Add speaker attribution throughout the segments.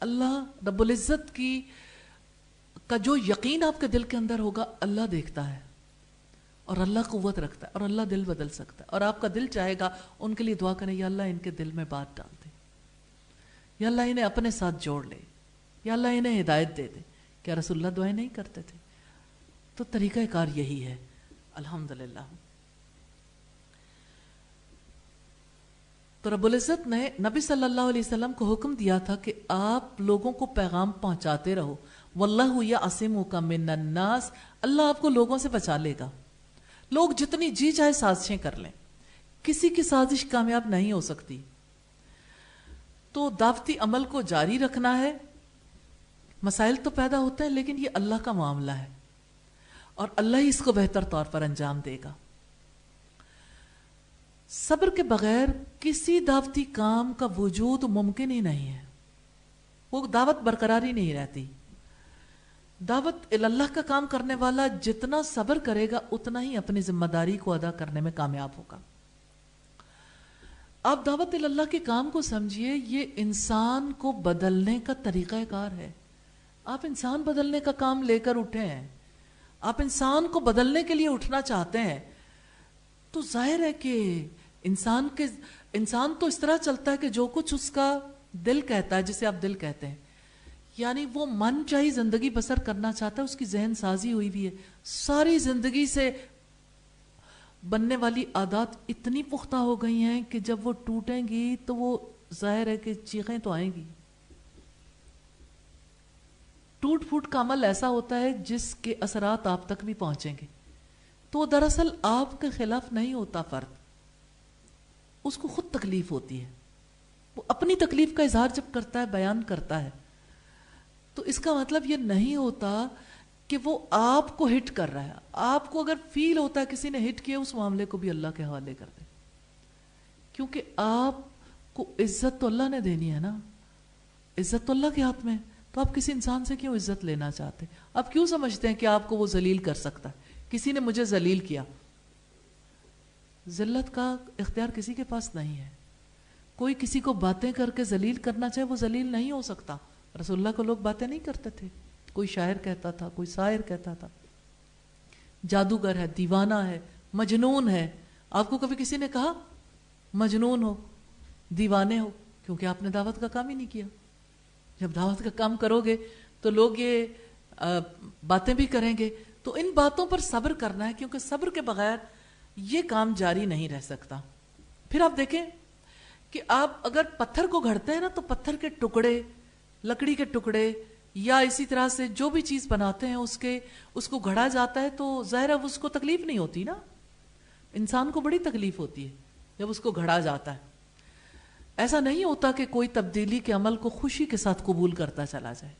Speaker 1: اللہ رب العزت کا جو یقین آپ کے دل کے اندر ہوگا اللہ دیکھتا ہے، اور اللہ قوت رکھتا ہے، اور اللہ دل بدل سکتا ہے. اور آپ کا دل چاہے گا ان کے لیے دعا کریں، یا اللہ ان کے دل میں بات ڈال دے، یا اللہ انہیں اپنے ساتھ جوڑ لے، یا اللہ انہیں ہدایت دے دے. کیا رسول اللہ دعائیں نہیں کرتے تھے؟ تو طریقہ کار یہی ہے الحمدللہ. تو رب العزت نے نبی صلی اللہ علیہ وسلم کو حکم دیا تھا کہ آپ لوگوں کو پیغام پہنچاتے رہو. واللہ یعصمک من الناس، اللہ آپ کو لوگوں سے بچا لے گا. لوگ جتنی جی چاہے سازشیں کر لیں، کسی کی سازش کامیاب نہیں ہو سکتی. تو دعوتی عمل کو جاری رکھنا ہے. مسائل تو پیدا ہوتے ہیں لیکن یہ اللہ کا معاملہ ہے، اور اللہ ہی اس کو بہتر طور پر انجام دے گا. صبر کے بغیر کسی دعوتی کام کا وجود ممکن ہی نہیں ہے. وہ دعوت برقرار ہی نہیں رہتی. دعوت اللہ کا کام کرنے والا جتنا صبر کرے گا اتنا ہی اپنی ذمہ داری کو ادا کرنے میں کامیاب ہوگا. آپ دعوت اللہ کے کام کو سمجھیے، یہ انسان کو بدلنے کا طریقہ کار ہے. آپ انسان بدلنے کا کام لے کر اٹھے ہیں، آپ انسان کو بدلنے کے لیے اٹھنا چاہتے ہیں. تو ظاہر ہے کہ انسان تو اس طرح چلتا ہے کہ جو کچھ اس کا دل کہتا ہے، جسے آپ دل کہتے ہیں، یعنی وہ من چاہی زندگی بسر کرنا چاہتا ہے. اس کی ذہن سازی ہوئی بھی ہے. ساری زندگی سے بننے والی عادات اتنی پختہ ہو گئی ہیں کہ جب وہ ٹوٹیں گی تو وہ ظاہر ہے کہ چیخیں تو آئیں گی. ٹوٹ پھوٹ کا عمل ایسا ہوتا ہے جس کے اثرات آپ تک بھی پہنچیں گے. تو دراصل آپ کے خلاف نہیں ہوتا فرد، اس کو خود تکلیف ہوتی ہے. وہ اپنی تکلیف کا اظہار جب کرتا ہے، بیان کرتا ہے، تو اس کا مطلب یہ نہیں ہوتا کہ وہ آپ کو ہٹ کر رہا ہے. آپ کو اگر فیل ہوتا ہے کسی نے ہٹ کیا، اس معاملے کو بھی اللہ کے حوالے کر دیں، کیونکہ آپ کو عزت تو اللہ نے دینی ہے نا. عزت تو اللہ کے ہاتھ میں ہے. تو آپ کسی انسان سے کیوں عزت لینا چاہتے؟ آپ کیوں سمجھتے ہیں کہ آپ کو وہ ذلیل کر سکتا ہے؟ کسی نے مجھے ذلیل کیا. ذلت کا اختیار کسی کے پاس نہیں ہے. کوئی کسی کو باتیں کر کے ذلیل کرنا چاہے، وہ ذلیل نہیں ہو سکتا. رسول اللہ کو لوگ باتیں نہیں کرتے تھے. کوئی شاعر کہتا تھا، کوئی شاعر کہتا تھا، جادوگر ہے، دیوانہ ہے، مجنون ہے. آپ کو کبھی کسی نے کہا مجنون ہو، دیوانے ہو؟ کیونکہ آپ نے دعوت کا کام ہی نہیں کیا. جب دعوت کا کام کرو گے تو لوگ یہ باتیں بھی کریں گے. تو ان باتوں پر صبر کرنا ہے، کیونکہ صبر کے بغیر یہ کام جاری نہیں رہ سکتا. پھر آپ دیکھیں کہ آپ اگر پتھر کو گھڑتے ہیں نا، تو پتھر کے ٹکڑے، لکڑی کے ٹکڑے، یا اسی طرح سے جو بھی چیز بناتے ہیں اس کو گھڑا جاتا ہے، تو ظاہر ہے اس کو تکلیف نہیں ہوتی نا. انسان کو بڑی تکلیف ہوتی ہے جب اس کو گھڑا جاتا ہے. ایسا نہیں ہوتا کہ کوئی تبدیلی کے عمل کو خوشی کے ساتھ قبول کرتا چلا جائے.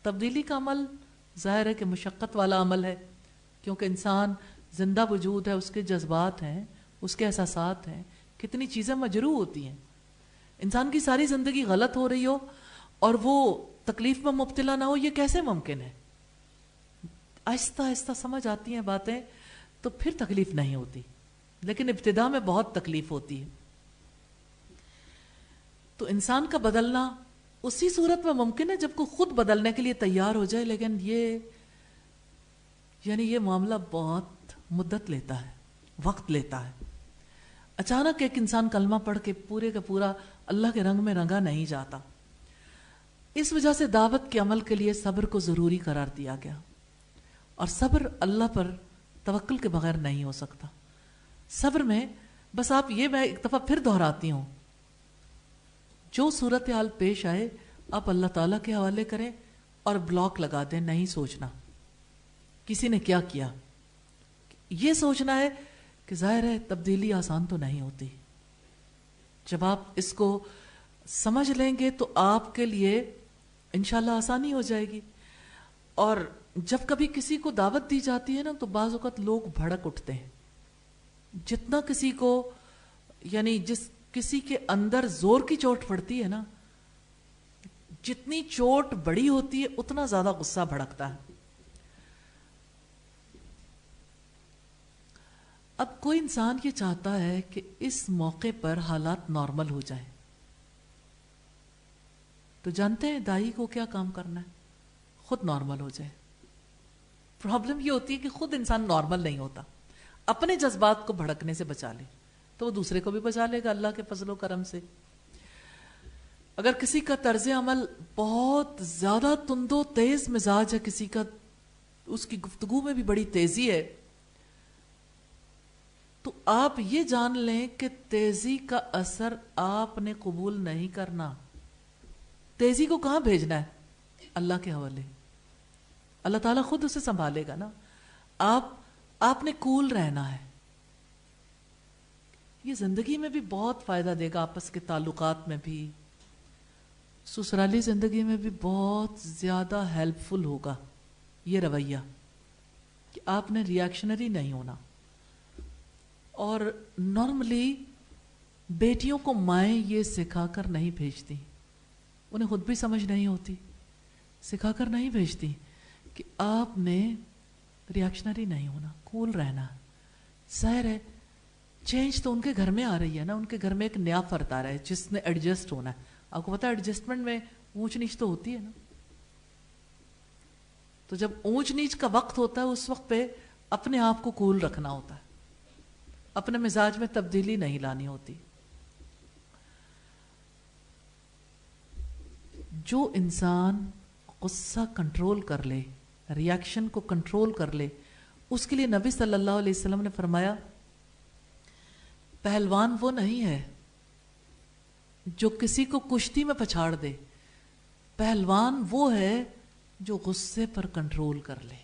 Speaker 1: تبدیلی کا عمل ظاہر ہے کہ مشقت والا عمل ہے، کیونکہ انسان زندہ وجود ہے، اس کے جذبات ہیں، اس کے احساسات ہیں، کتنی چیزیں مجروح ہوتی ہیں. انسان کی ساری زندگی غلط ہو رہی ہو اور وہ تکلیف میں مبتلا نہ ہو، یہ کیسے ممکن ہے؟ آہستہ آہستہ سمجھ آتی ہیں باتیں تو پھر تکلیف نہیں ہوتی، لیکن ابتدا میں بہت تکلیف ہوتی ہے. تو انسان کا بدلنا اسی صورت میں ممکن ہے جب کوئی خود بدلنے کے لیے تیار ہو جائے. لیکن یہ معاملہ بہت مدت لیتا ہے، وقت لیتا ہے. اچانک ایک انسان کلمہ پڑھ کے پورے کا پورا اللہ کے رنگ میں رنگا نہیں جاتا. اس وجہ سے دعوت کے عمل کے لیے صبر کو ضروری قرار دیا گیا. اور صبر اللہ پر توکل کے بغیر نہیں ہو سکتا. صبر میں بس میں ایک دفعہ پھر دہراتی ہوں، جو صورتحال پیش آئے آپ اللہ تعالیٰ کے حوالے کریں اور بلاک لگا دیں. نہیں سوچنا کسی نے کیا کیا، یہ سوچنا ہے کہ ظاہر ہے تبدیلی آسان تو نہیں ہوتی. جب آپ اس کو سمجھ لیں گے تو آپ کے لیے انشاءاللہ آسانی ہو جائے گی. اور جب کبھی کسی کو دعوت دی جاتی ہے نا، تو بعض اوقات لوگ بھڑک اٹھتے ہیں. جتنا کسی کو کسی کے اندر زور کی چوٹ پڑتی ہے نا، جتنی چوٹ بڑی ہوتی ہے اتنا زیادہ غصہ بھڑکتا ہے. اب کوئی انسان یہ چاہتا ہے کہ اس موقع پر حالات نارمل ہو جائیں. تو جانتے ہیں دائی کو کیا کام کرنا ہے؟ خود نارمل ہو جائے. پرابلم یہ ہوتی ہے کہ خود انسان نارمل نہیں ہوتا. اپنے جذبات کو بھڑکنے سے بچا لے تو وہ دوسرے کو بھی بچا لے گا اللہ کے فضل و کرم سے. اگر کسی کا طرز عمل بہت زیادہ تند و تیز مزاج ہے، کسی کا اس کی گفتگو میں بھی بڑی تیزی ہے، تو آپ یہ جان لیں کہ تیزی کا اثر آپ نے قبول نہیں کرنا. تیزی کو کہاں بھیجنا ہے؟ اللہ کے حوالے. اللہ تعالیٰ خود اسے سنبھالے گا نا. آپ نے کول رہنا ہے. یہ زندگی میں بھی بہت فائدہ دے گا، آپس کے تعلقات میں بھی، سسرالی زندگی میں بھی بہت زیادہ ہیلپ فل ہوگا یہ رویہ کہ آپ نے ریاکشنری نہیں ہونا. اور نارملی بیٹیوں کو مائیں یہ سکھا کر نہیں بھیجتی، انہیں خود بھی سمجھ نہیں ہوتی، سکھا کر نہیں بھیجتی کہ آپ نے ریاکشنری نہیں ہونا، کول رہنا. ظاہر ہے چینج تو ان کے گھر میں آ رہی ہے نا، ان کے گھر میں ایک نیا فرد آ رہا ہے جس نے ایڈجسٹ ہونا ہے. آپ کو پتا ہے ایڈجسٹمنٹ میں اونچ نیچ تو ہوتی ہے نا. تو جب اونچ نیچ کا وقت ہوتا ہے اس وقت پہ اپنے آپ کو کول رکھنا ہوتا ہے، اپنے مزاج میں تبدیلی نہیں لانی ہوتی. جو انسان غصہ کنٹرول کر لے، ریاکشن کو کنٹرول کر لے، اس کے لیے نبی صلی اللہ علیہ وسلم نے فرمایا پہلوان وہ نہیں ہے جو کسی کو کشتی میں پچھاڑ دے، پہلوان وہ ہے جو غصے پر کنٹرول کر لے.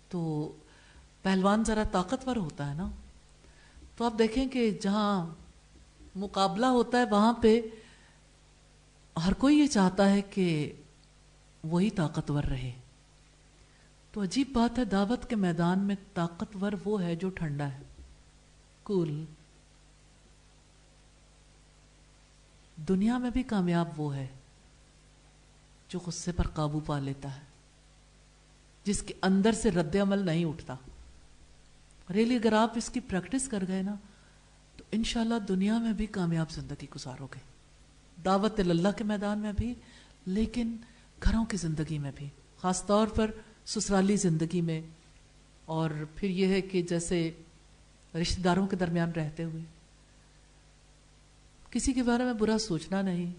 Speaker 1: تو پہلوان ذرا طاقتور ہوتا ہے نا. تو آپ دیکھیں کہ جہاں مقابلہ ہوتا ہے وہاں پہ ہر کوئی یہ چاہتا ہے کہ وہی طاقتور رہے. تو عجیب بات ہے، دعوت کے میدان میں طاقتور وہ ہے جو ٹھنڈا ہے، کول. دنیا میں بھی کامیاب وہ ہے جو غصے پر قابو پا لیتا ہے، جس کے اندر سے رد عمل نہیں اٹھتا. ریلی اگر آپ اس کی پریکٹس کر گئے نا تو انشاءاللہ دنیا میں بھی کامیاب زندگی گزارو گے، دعوت اللہ کے میدان میں بھی، لیکن گھروں کی زندگی میں بھی، خاص طور پر سسرالی زندگی میں. اور پھر یہ ہے کہ جیسے رشتہ داروں کے درمیان رہتے ہوئے کسی کے بارے میں برا سوچنا نہیں،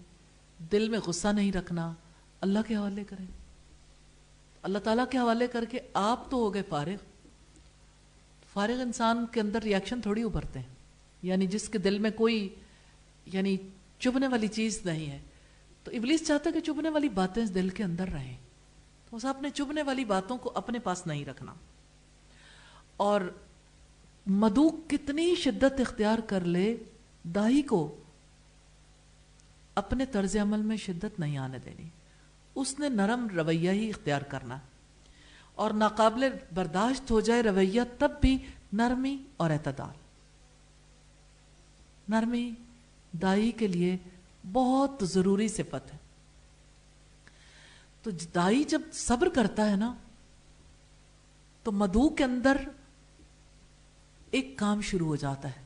Speaker 1: دل میں غصہ نہیں رکھنا، اللہ کے حوالے کریں. اللہ تعالیٰ کے حوالے کر کے آپ تو ہو گئے فارغ. فارغ انسان کے اندر ریاکشن تھوڑی ابھرتے ہیں، یعنی جس کے دل میں کوئی یعنی چبھنے والی چیز نہیں ہے. تو ابلیس چاہتا ہے کہ چبھنے والی باتیں اس دل کے اندر رہیں، تو اس آپ نے چبھنے والی باتوں کو اپنے پاس نہیں رکھنا. اور مدوق کتنی شدت اختیار کر لے، دائی کو اپنے طرز عمل میں شدت نہیں آنے دینی، اس نے نرم رویہ ہی اختیار کرنا. اور ناقابل برداشت ہو جائے رویہ تب بھی نرمی اور اعتدال. نرمی دائی کے لیے بہت ضروری صفت ہے. تو دائی جب صبر کرتا ہے نا تو مدعو کے اندر ایک کام شروع ہو جاتا ہے.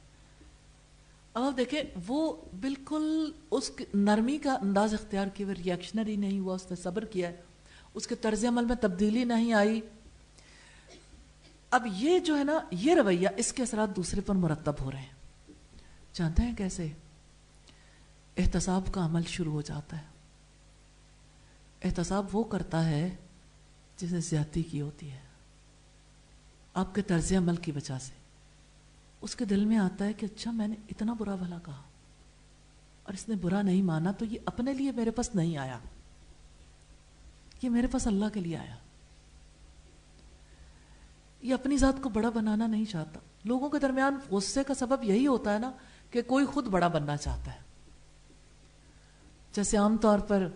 Speaker 1: اب آپ دیکھیں وہ بالکل اس نرمی کا انداز اختیار کیا، وہ ریاکشنری نہیں ہوا، اس نے صبر کیا ہے، اس کے طرز عمل میں تبدیلی نہیں آئی. اب یہ جو ہے نا یہ رویہ، اس کے اثرات دوسرے پر مرتب ہو رہے ہیں. جانتے ہیں کیسے؟ احتساب کا عمل شروع ہو جاتا ہے. احتساب وہ کرتا ہے جس نے زیادتی کی ہوتی ہے آپ کے طرز عمل کی وجہ سے. اس کے دل میں آتا ہے کہ اچھا میں نے اتنا برا بھلا کہا اور اس نے برا نہیں مانا، تو یہ اپنے لیے میرے پاس نہیں آیا، یہ میرے پاس اللہ کے لیے آیا. یہ اپنی ذات کو بڑا بنانا نہیں چاہتا. لوگوں کے درمیان غصے کا سبب یہی ہوتا ہے نا کہ کوئی خود بڑا بننا چاہتا ہے. جیسے عام طور پر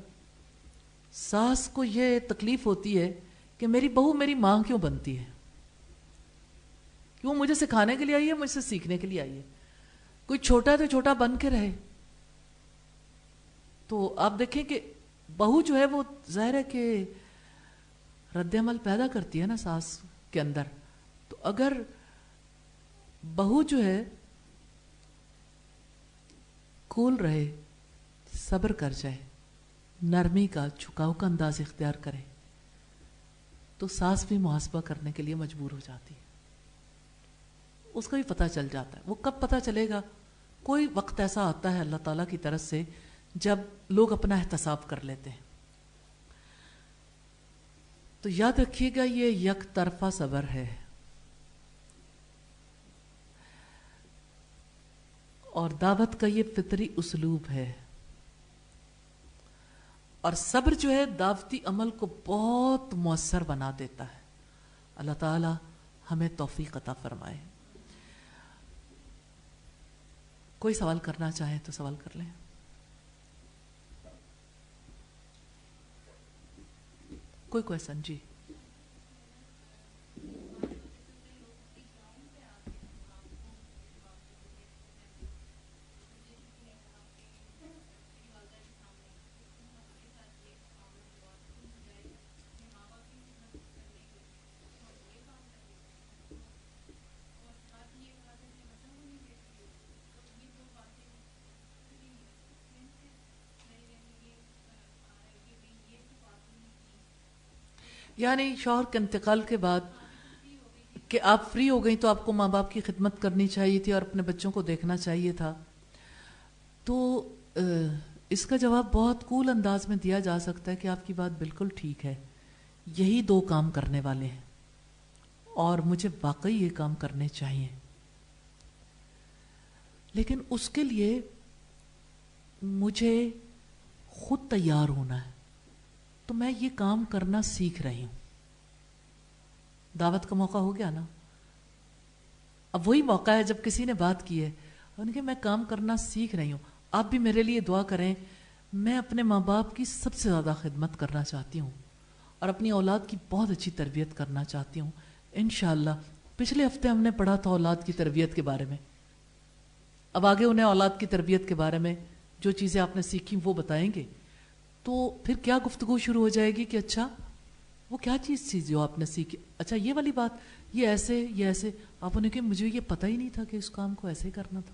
Speaker 1: ساس کو یہ تکلیف ہوتی ہے کہ میری بہو میری ماں کیوں بنتی ہے، کہ وہ مجھے سکھانے کے لیے آئی ہے، مجھ سے سیکھنے کے لیے آئی ہے. کوئی چھوٹا ہے تو چھوٹا بن کے رہے. تو آپ دیکھیں کہ بہو جو ہے وہ ظاہر ہے کہ رد عمل پیدا کرتی ہے نا ساس کے اندر. تو اگر بہو جو ہے کول رہے، صبر کر جائے, نرمی کا, جھکاؤ کا انداز اختیار کرے, تو ساس بھی محاسبہ کرنے کے لیے مجبور ہو جاتی ہے. اس کا بھی پتہ چل جاتا ہے. وہ کب پتہ چلے گا؟ کوئی وقت ایسا آتا ہے اللہ تعالیٰ کی طرف سے جب لوگ اپنا احتساب کر لیتے ہیں. تو یاد رکھیے گا یہ یک طرفہ صبر ہے, اور دعوت کا یہ فطری اسلوب ہے. اور صبر جو ہے دعوتی عمل کو بہت مؤثر بنا دیتا ہے. اللہ تعالی ہمیں توفیق عطا فرمائے. کوئی سوال کرنا چاہے تو سوال کر لیں. کوئی کوئسن؟ جی. یعنی شوہر کے انتقال کے بعد کہ آپ فری ہو گئیں تو آپ کو ماں باپ کی خدمت کرنی چاہیے تھی اور اپنے بچوں کو دیکھنا چاہیے تھا. تو اس کا جواب بہت کول انداز میں دیا جا سکتا ہے کہ آپ کی بات بالکل ٹھیک ہے, یہی دو کام کرنے والے ہیں اور مجھے واقعی یہ کام کرنے چاہیے, لیکن اس کے لیے مجھے خود تیار ہونا ہے. تو میں یہ کام کرنا سیکھ رہی ہوں. دعوت کا موقع ہو گیا نا, اب وہی موقع ہے جب کسی نے بات کی ہے ان کے میں کام کرنا سیکھ رہی ہوں. آپ بھی میرے لیے دعا کریں. میں اپنے ماں باپ کی سب سے زیادہ خدمت کرنا چاہتی ہوں اور اپنی اولاد کی بہت اچھی تربیت کرنا چاہتی ہوں انشاءاللہ. پچھلے ہفتے ہم نے پڑھا تھا اولاد کی تربیت کے بارے میں. اب آگے انہیں اولاد کی تربیت کے بارے میں جو چیزیں آپ نے سیکھی وہ بتائیں گے. تو پھر کیا گفتگو شروع ہو جائے گی کہ اچھا وہ کیا چیز تھی جو آپ نے سیکھی, اچھا یہ والی بات, یہ ایسے یہ ایسے. آپ نے کہ مجھے یہ پتہ ہی نہیں تھا کہ اس کام کو ایسے کرنا تھا.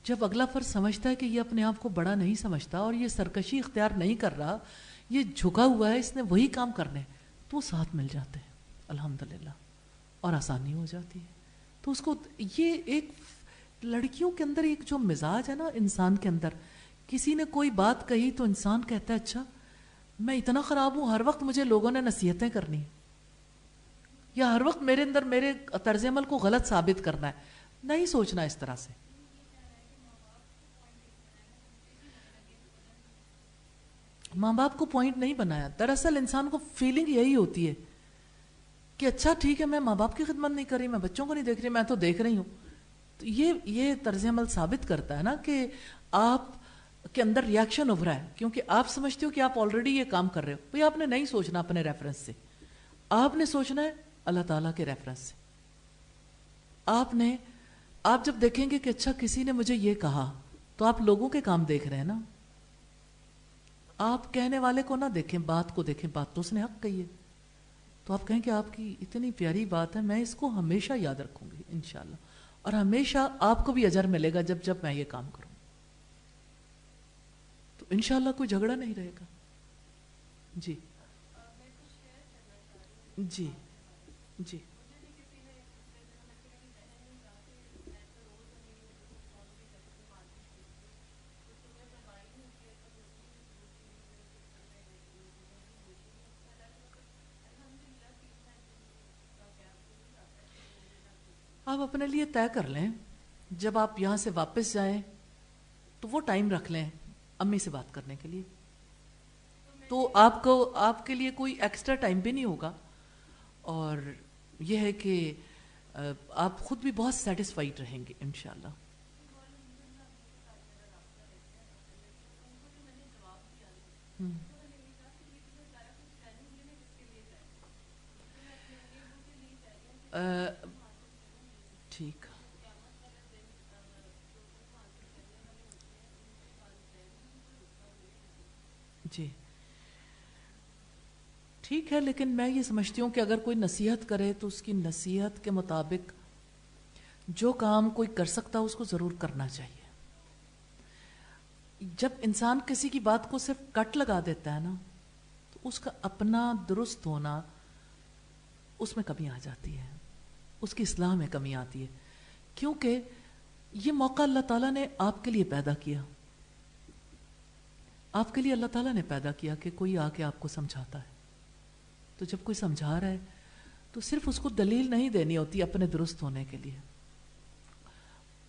Speaker 1: جب اگلا فرد سمجھتا ہے کہ یہ اپنے آپ کو بڑا نہیں سمجھتا اور یہ سرکشی اختیار نہیں کر رہا, یہ جھکا ہوا ہے, اس نے وہی کام کرنے, تو وہ ساتھ مل جاتے ہیں الحمدللہ اور آسانی ہو جاتی ہے. تو اس کو یہ ایک لڑکیوں کے اندر ایک جو مزاج ہے نا انسان کے اندر, کسی نے کوئی بات کہی تو انسان کہتا ہے اچھا میں اتنا خراب ہوں, ہر وقت مجھے لوگوں نے نصیحتیں کرنی یا ہر وقت میرے اندر میرے طرز عمل کو غلط ثابت کرنا ہے. نہیں سوچنا اس طرح سے. ماں باپ کو پوائنٹ نہیں بنایا. دراصل انسان کو فیلنگ یہی ہوتی ہے کہ اچھا ٹھیک ہے میں ماں باپ کی خدمت نہیں کر رہی, میں بچوں کو نہیں دیکھ رہی, میں تو دیکھ رہی ہوں. تو یہ طرز عمل ثابت کرتا ہے نا کہ آپ کے اندر ریاکشن ابھرا ہے, کیونکہ آپ سمجھتے ہو کہ آپ آلریڈی یہ کام کر رہے ہو. بھئی آپ نے نہیں سوچنا اپنے ریفرنس سے, آپ نے سوچنا ہے اللہ تعالیٰ کے ریفرنس سے. آپ جب دیکھیں گے کہ اچھا کسی نے مجھے یہ کہا, تو آپ لوگوں کے کام دیکھ رہے ہیں نا, آپ کہنے والے کو نہ دیکھیں, بات کو دیکھیں. بات تو اس نے حق کہی ہے, تو آپ کہیں کہ آپ کی اتنی پیاری بات ہے, میں اس کو ہمیشہ یاد رکھوں گی انشاءاللہ, اور ہمیشہ آپ کو بھی اجر ملے گا جب میں یہ کام کروں. تو انشاءاللہ کوئی جھگڑا نہیں رہے گا. جی جی جی آپ اپنے لیے طے کر لیں, جب آپ یہاں سے واپس جائیں تو وہ ٹائم رکھ لیں امی سے بات کرنے کے لیے. تو آپ کے لیے کوئی ایکسٹرا ٹائم بھی نہیں ہوگا, اور یہ ہے کہ آپ خود بھی بہت سیٹسفائیڈ رہیں گے انشاءاللہ. ٹھیک جی ٹھیک ہے, لیکن میں یہ سمجھتی ہوں کہ اگر کوئی نصیحت کرے تو اس کی نصیحت کے مطابق جو کام کوئی کر سکتا اس کو ضرور کرنا چاہیے. جب انسان کسی کی بات کو صرف کٹ لگا دیتا ہے نا تو اس کا اپنا درست ہونا اس میں کمی آ جاتی ہے، اس کی اصلاح میں کمی آتی ہے، کیونکہ یہ موقع اللہ تعالیٰ نے آپ کے لیے پیدا کیا، آپ کے لیے اللہ تعالیٰ نے پیدا کیا کہ کوئی آ کے آپ کو سمجھاتا ہے. تو جب کوئی سمجھا رہا ہے تو صرف اس کو دلیل نہیں دینی ہوتی اپنے درست ہونے کے لیے،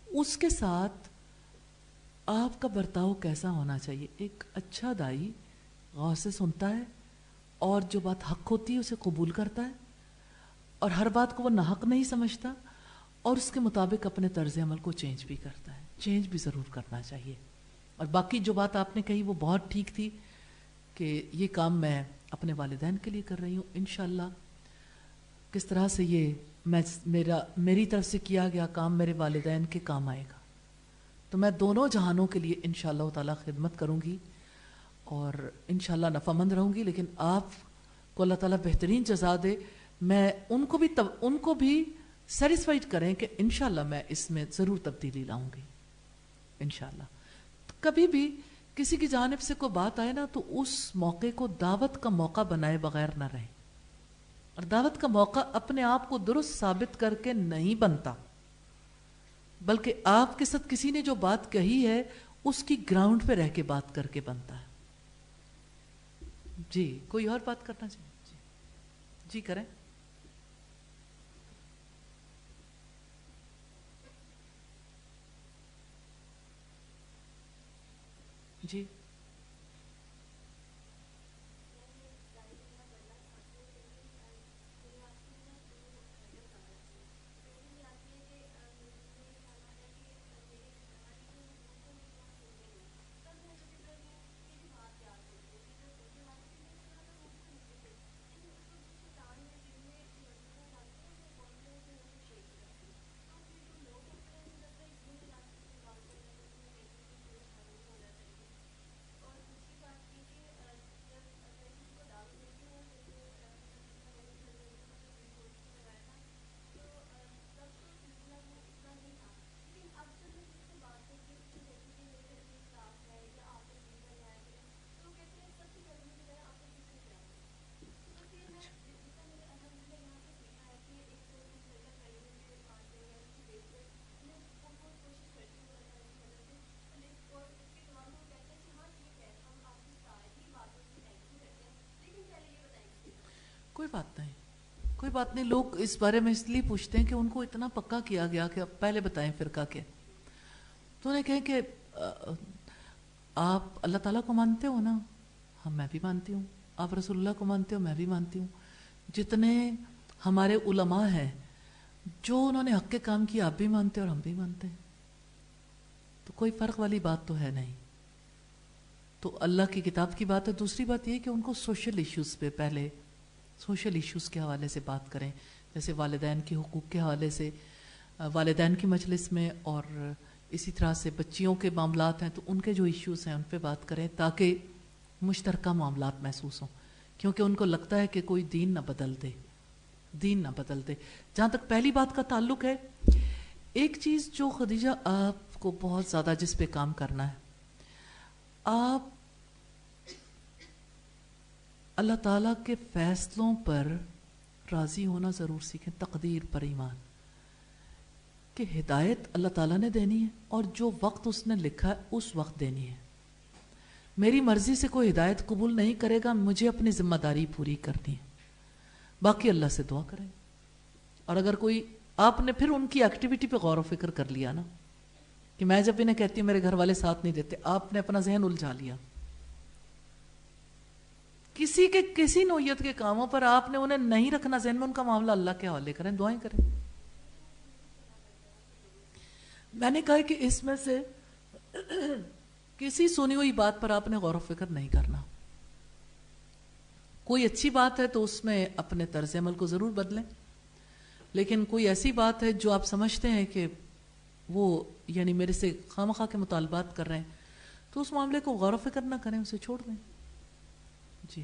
Speaker 1: اس کے ساتھ آپ کا برتاؤ کیسا ہونا چاہیے. ایک اچھا دائی غور سے سنتا ہے اور جو بات حق ہوتی ہے اسے قبول کرتا ہے، اور ہر بات کو وہ ناحق نہیں سمجھتا، اور اس کے مطابق اپنے طرز عمل کو چینج بھی کرتا ہے. چینج بھی ضرور کرنا چاہیے. اور باقی جو بات آپ نے کہی وہ بہت ٹھیک تھی کہ یہ کام میں اپنے والدین کے لیے کر رہی ہوں. انشاءاللہ کس طرح سے یہ میری طرف سے کیا گیا کام میرے والدین کے کام آئے گا، تو میں دونوں جہانوں کے لیے انشاءاللہ تعالی خدمت کروں گی اور انشاءاللہ نفع مند رہوں گی. لیکن آپ کو اللہ تعالیٰ بہترین جزا دے، میں ان کو بھی سیٹسفائیڈ کریں کہ انشاءاللہ میں اس میں ضرور تبدیلی لاؤں گی انشاءاللہ. کبھی بھی کسی کی جانب سے کوئی بات آئے نا تو اس موقع کو دعوت کا موقع بنائے بغیر نہ رہیں. اور دعوت کا موقع اپنے آپ کو درست ثابت کر کے نہیں بنتا، بلکہ آپ کے ساتھ کسی نے جو بات کہی ہے اس کی گراؤنڈ پہ رہ کے بات کر کے بنتا ہے. جی کوئی اور بات کرنا چاہیے؟ جی کریں. جی کوئی بات نہیں، کوئی بات نہیں. لوگ اس بارے میں اس لیے پوچھتے ہیں کہ ان کو اتنا پکا کیا گیا کہ اب پہلے بتائیں فرقہ کیا. تو انہیں کہیں کہ آپ اللہ تعالیٰ کو مانتے ہو نا؟ ہاں میں بھی مانتی ہوں. آپ رسول اللہ کو مانتے ہو؟ میں بھی مانتی ہوں. جتنے ہمارے علماء ہیں جو انہوں نے حق کے کام کیا آپ بھی مانتے اور ہم بھی مانتے ہیں، تو کوئی فرق والی بات تو ہے نہیں. تو اللہ کی کتاب کی بات ہے. دوسری بات یہ کہ ان کو سوشل ایشوز پہ پہلے سوشل ایشوز کے حوالے سے بات کریں، جیسے والدین کے حقوق کے حوالے سے والدین کی مجلس میں، اور اسی طرح سے بچیوں کے معاملات ہیں تو ان کے جو ایشوز ہیں ان پہ بات کریں تاکہ مشترکہ معاملات محسوس ہوں. کیونکہ ان کو لگتا ہے کہ کوئی دین نہ بدل دے، دین نہ بدل دے. جہاں تک پہلی بات کا تعلق ہے، ایک چیز جو خدیجہ آپ کو بہت زیادہ جس پہ کام کرنا ہے، آپ اللہ تعالیٰ کے فیصلوں پر راضی ہونا ضرور سیکھیں. تقدیر پر ایمان کہ ہدایت اللہ تعالیٰ نے دینی ہے اور جو وقت اس نے لکھا ہے اس وقت دینی ہے. میری مرضی سے کوئی ہدایت قبول نہیں کرے گا، مجھے اپنی ذمہ داری پوری کرنی ہے. باقی اللہ سے دعا کریں. اور اگر کوئی آپ نے پھر ان کی ایکٹیویٹی پہ غور و فکر کر لیا نا کہ میں جب انہیں کہتی ہوں میرے گھر والے ساتھ نہیں دیتے، آپ نے اپنا ذہن الجھا لیا. کسی نوعیت کے کاموں پر آپ نے انہیں نہیں رکھنا ذہن میں، ان کا معاملہ اللہ کے حوالے کریں، دعائیں کریں. میں نے کہا کہ اس میں سے کسی سنی ہوئی بات پر آپ نے غور و فکر نہیں کرنا. کوئی اچھی بات ہے تو اس میں اپنے طرز عمل کو ضرور بدلیں، لیکن کوئی ایسی بات ہے جو آپ سمجھتے ہیں کہ وہ یعنی میرے سے خواہ کے مطالبات کر رہے ہیں تو اس معاملے کو غور و فکر نہ کریں، اسے چھوڑ دیں. جی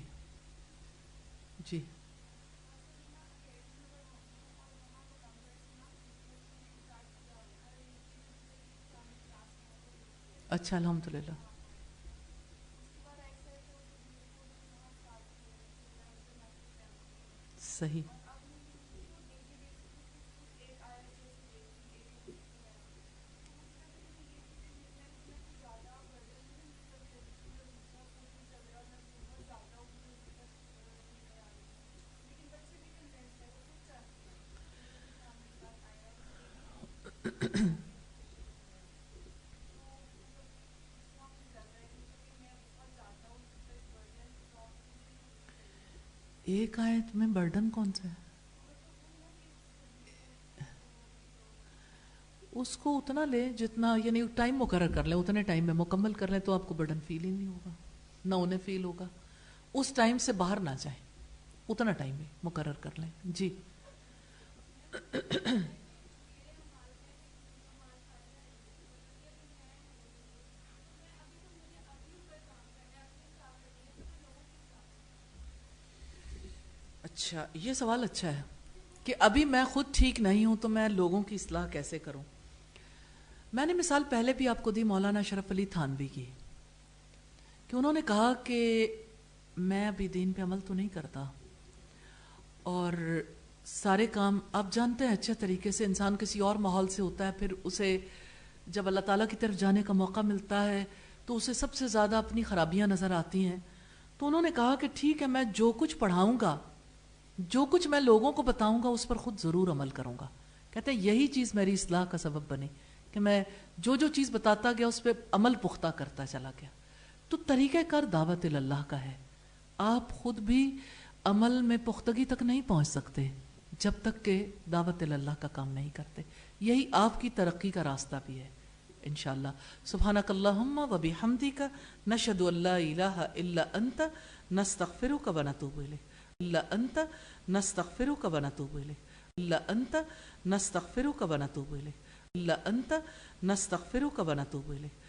Speaker 1: جی اچھا الحمدللہ. صحیح. ایک آیت میں برڈن کون سا ہے؟ اس کو اتنا لے جتنا، یعنی ٹائم مقرر کر لیں، اتنے ٹائم میں مکمل کر لیں تو آپ کو برڈن فیل ہی نہیں ہوگا، نہ انہیں فیل ہوگا. اس ٹائم سے باہر نہ جائیں، اتنا ٹائم ہی مقرر کر لیں. جی. اچھا، یہ سوال اچھا ہے کہ ابھی میں خود ٹھیک نہیں ہوں تو میں لوگوں کی اصلاح کیسے کروں. میں نے مثال پہلے بھی آپ کو دی مولانا اشرف علی تھانوی کی، کہ انہوں نے کہا کہ میں ابھی دین پہ عمل تو نہیں کرتا، اور سارے کام آپ جانتے ہیں اچھے طریقے سے انسان کسی اور ماحول سے ہوتا ہے، پھر اسے جب اللہ تعالیٰ کی طرف جانے کا موقع ملتا ہے تو اسے سب سے زیادہ اپنی خرابیاں نظر آتی ہیں. تو انہوں نے کہا کہ ٹھیک ہے، میں جو کچھ پڑھاؤں گا، جو کچھ میں لوگوں کو بتاؤں گا، اس پر خود ضرور عمل کروں گا. کہتے ہیں یہی چیز میری اصلاح کا سبب بنی کہ میں جو چیز بتاتا گیا اس پہ عمل پختہ کرتا چلا گیا. تو طریقہ کار دعوت اللہ کا ہے. آپ خود بھی عمل میں پختگی تک نہیں پہنچ سکتے جب تک کہ دعوت اللہ کا کام نہیں کرتے. یہی آپ کی ترقی کا راستہ بھی ہے انشاءاللہ. سبحانک اللہم و بحمدک نشہد ان لا الہ الا انت نستغفرک و نتوب الیک. الا انت نستغفرک و نتوب الیک. الا انت نستغفرک و نتوب الیک. الا انت نستغفرک و نتوب الیک.